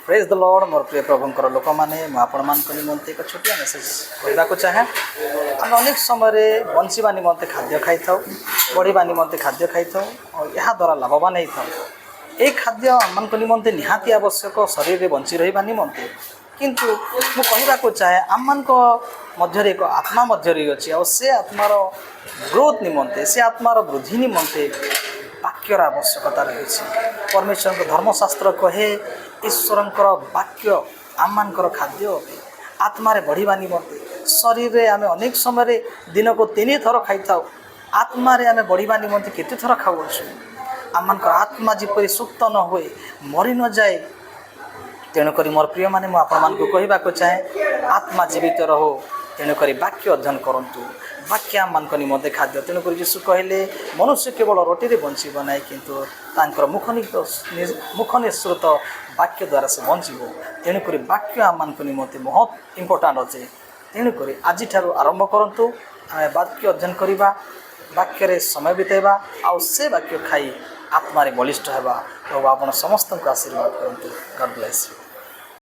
Praise the Lord मोर प्रिय प्रभुंकर लोक मैंने आपण निमंते एक छोटिया मेसेज कहवाक चाहे आम अनेक समय बंचा निमंते खाद्य खाई था बढ़ा निमंते खाद्य खाई था और यह द्वारा लाभवान होता ये खाद्य आम निमंते निहाती आवश्यक शरीर में बंची रहा निमंते किंतु मु कहवाक चाहे आम मध्य एक आत्मा मध्य अच्छी और से आत्मार ग्रोथ निमंते से आत्मार वृद्धि निमंते वाक्यर आवश्यकता रही परमेश्वर धर्मशास्त्र कहे ईश्वर वाक्य आम खाद्य आत्मा बढ़िया निमंते शरीर में आम अनेक समय दिन को 3 थर खाई था आत्मा आम बढ़िया निमंते केते थर खाऊ आम आत्मा जिपरि सुप्त न हुए मरी न जाए तेणुक मोर प्रिय मैंने मुझे कहवाक चाहे आत्मा जीवित रहो तेणुक वाक्य अध्ययन करूँ वाक्य आम निमंते खाद्य तेणुक यीशु कहले मनुष्य केवल रोटी रे बंचब ना किंतु तांकर मुख निःसृत वाक्य द्वारा से बंचब तेणुक वाक्य आम निमंते बहुत इम्पोर्टाट अच्छे तेणुक आज आरंभ करूँ आम वाक्य अध्ययन करवा वाक्य समय बितेबा आउ से वाक्य खाई आत्मा बलिष्ठ होगा प्रभु आपण समस्त को आशीर्वाद करते गॉड ब्लेस यू।